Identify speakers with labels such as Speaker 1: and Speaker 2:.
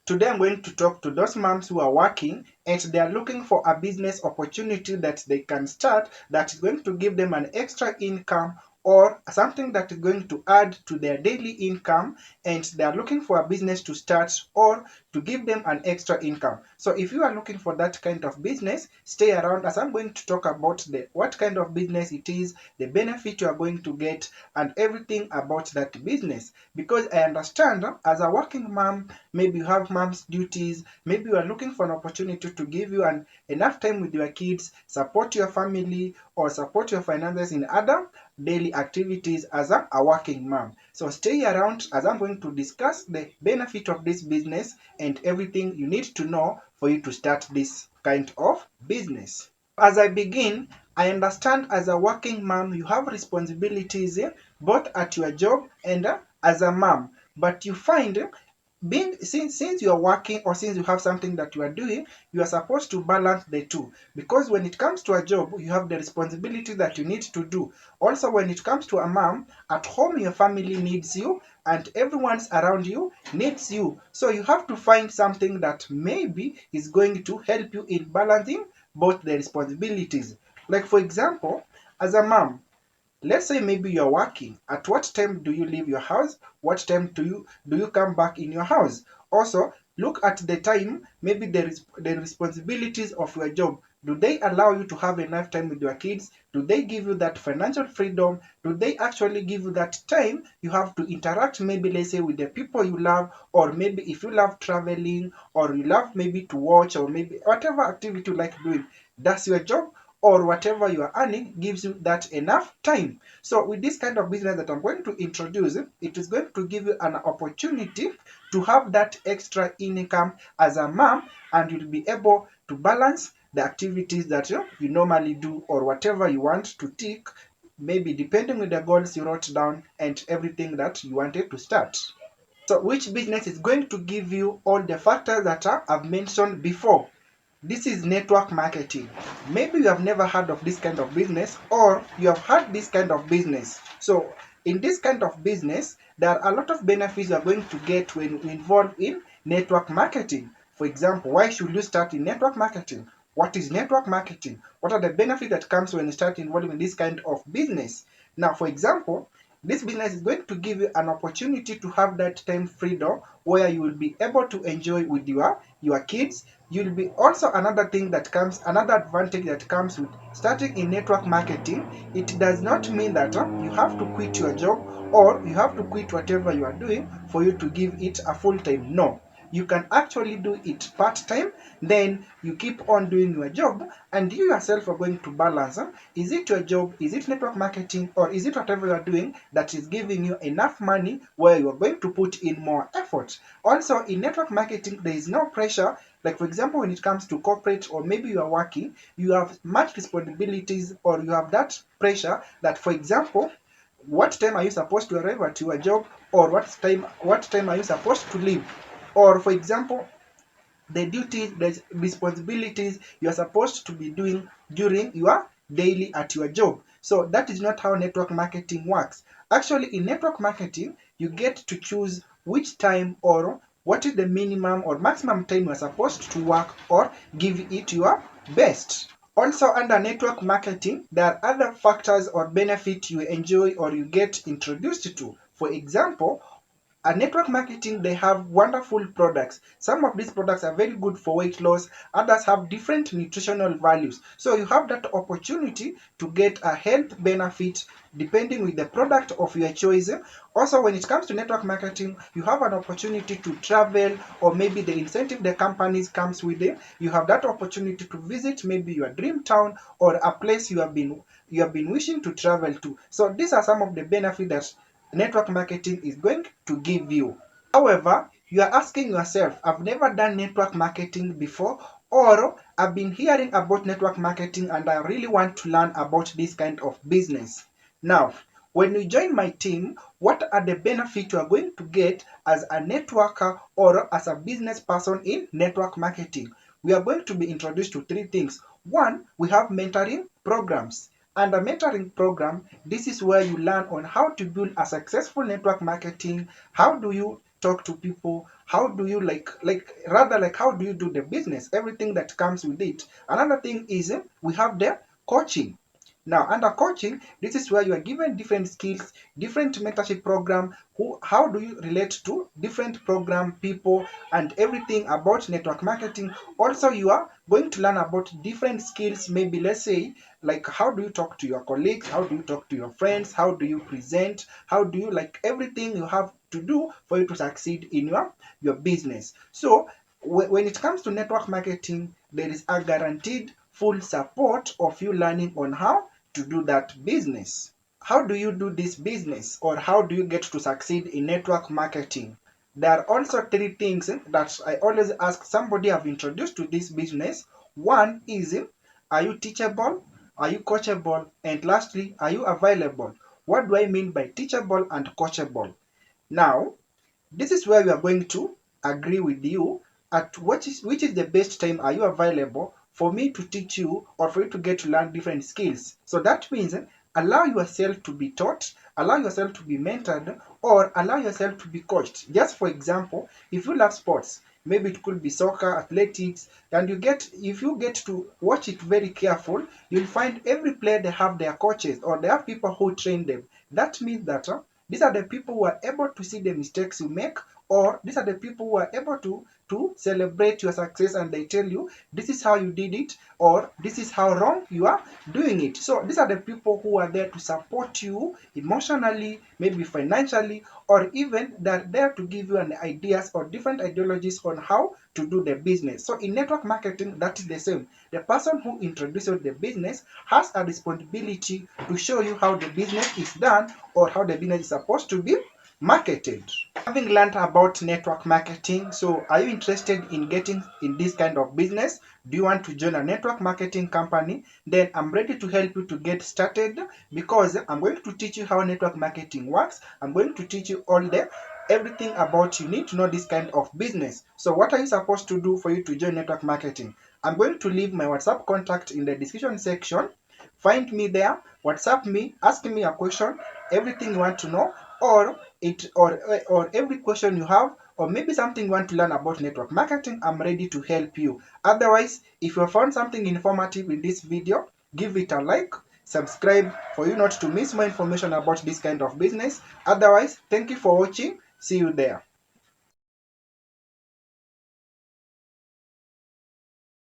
Speaker 1: Today I'm going to talk to those moms who are working and they are looking for a business opportunity that they can start that is going to give them an extra income or something that is going to add to their daily income, and they are looking for a business to start or to give them an extra income. So if you are looking for that kind of business, stay around as I'm going to talk about the what kind of business it is, the benefit you are going to get, and everything about that business. Because I understand as a working mom, maybe you have mom's duties, maybe you are looking for an opportunity to give you enough time with your kids, support your family, or support your finances in other daily activities as a working mom. So stay around as I'm going to discuss the benefit of this business and everything you need to know for you to start this kind of business. As I begin, I understand as a working mom, you have responsibilities both at your job and as a mom. But you find being since you are working or since you have something that you are doing, you are supposed to balance the two. Because when it comes to a job, you have the responsibility that you need to do. Also, when it comes to a mom, at home your family needs you and everyone's around you needs you. So you have to find something that maybe is going to help you in balancing both the responsibilities. Like for example, as a mom, let's say maybe you're working. At what time do you leave your house? What time do you come back in your house? Also, look at the time, maybe the responsibilities of your job. Do they allow you to have enough time with your kids? Do they give you that financial freedom? Do they actually give you that time you have to interact, maybe let's say with the people you love, or maybe if you love traveling, or you love maybe to watch, or maybe whatever activity you like doing, does your job or whatever you are earning gives you that enough time? So with this kind of business that I'm going to introduce, it is going to give you an opportunity to have that extra income as a mom, and you'll be able to balance the activities that you normally do or whatever you want to tick, maybe depending on the goals you wrote down and everything that you wanted to start. So which business is going to give you all the factors that I've mentioned before? This is network marketing. Maybe you have never heard of this kind of business, or you have had this kind of business. So in this kind of business, there are a lot of benefits you are going to get when you involve in network marketing. For example, why should you start in network marketing? What is network marketing? What are the benefits that comes when you start involving in this kind of business? Now, for example, this business is going to give you an opportunity to have that time freedom where you will be able to enjoy with your kids. You'll be also another thing that comes, another advantage that comes with starting in network marketing. It does not mean that you have to quit your job or you have to quit whatever you are doing for you to give it a full time. No, you can actually do it part time, then you keep on doing your job, and you yourself are going to balance. Is it your job? Is it network marketing? Or is it whatever you are doing that is giving you enough money where you are going to put in more effort? Also, in network marketing, there is no pressure. Like, for example, when it comes to corporate or maybe you are working, you have much responsibilities or you have that pressure that, for example, what time are you supposed to arrive at your job, or what time are you supposed to leave? Or for example, the duties, the responsibilities you are supposed to be doing during your daily at your job. So that is not how network marketing works. Actually, in network marketing, you get to choose which time or what is the minimum or maximum time you are supposed to work or give it your best. Also, under network marketing, there are other factors or benefits you enjoy or you get introduced to. For example, network marketing, they have wonderful products. Some of these products are very good for weight loss, others have different nutritional values. So you have that opportunity to get a health benefit depending with the product of your choice. Also, when it comes to network marketing, you have an opportunity to travel, or maybe the incentive the companies comes with it. You have that opportunity to visit maybe your dream town or a place you have been wishing to travel to. So these are some of the benefits that network marketing is going to give you. However, you are asking yourself, I've never done network marketing before, or I've been hearing about network marketing and I really want to learn about this kind of business. Now, when you join my team, what are the benefits you are going to get as a networker or as a business person in network marketing? We are going to be introduced to three things. One, we have mentoring programs. Under mentoring program, this is where you learn on how to build a successful network marketing. How do you talk to people? How do you rather like how do you do the business? Everything that comes with it. Another thing is we have the coaching. Now, under coaching, this is where you are given different skills, different mentorship program. How do you relate to different program people and everything about network marketing. Also, you are going to learn about different skills. Maybe let's say like how do you talk to your colleagues, how do you talk to your friends, how do you present, how do you like everything you have to do for you to succeed in your business. So when it comes to network marketing, there is a guaranteed full support of you learning on how to do that business. How do you do this business, or how do you get to succeed in network marketing? There are also three things that I always ask somebody I've introduced to this business. One is, are you teachable? Are you coachable? And lastly, are you available? What do I mean by teachable and coachable? Now, this is where we are going to agree with you at which is the best time are you available for me to teach you or for you to get to learn different skills. So that means allow yourself to be taught, allow yourself to be mentored, or allow yourself to be coached. Just for example, if you love sports, maybe it could be soccer, athletics, and if you get to watch it very careful, you'll find every player they have their coaches or they have people who train them. That means that these are the people who are able to see the mistakes you make, or these are the people who are able to celebrate your success, and they tell you this is how you did it, or this is how wrong you are doing it. So these are the people who are there to support you emotionally, maybe financially, or even they're there to give you an ideas or different ideologies on how to do the business. So in network marketing, that is the same. The person who introduces the business has a responsibility to show you how the business is done or how the business is supposed to be marketed. Having learned about network marketing, so are you interested in getting in this kind of business? Do you want to join a network marketing company? Then I'm ready to help you to get started, because I'm going to teach you how network marketing works. I'm going to teach you everything about you need to know this kind of business. So what are you supposed to do for you to join network marketing? I'm going to leave my WhatsApp contact in the description section. Find me there, WhatsApp me, ask me a question, everything you want to know, or every question you have, or maybe something you want to learn about network marketing. I'm ready to help you. Otherwise, if you found something informative in this video, give it a like, subscribe for you not to miss more information about this kind of business. Otherwise, thank you for watching. See you there.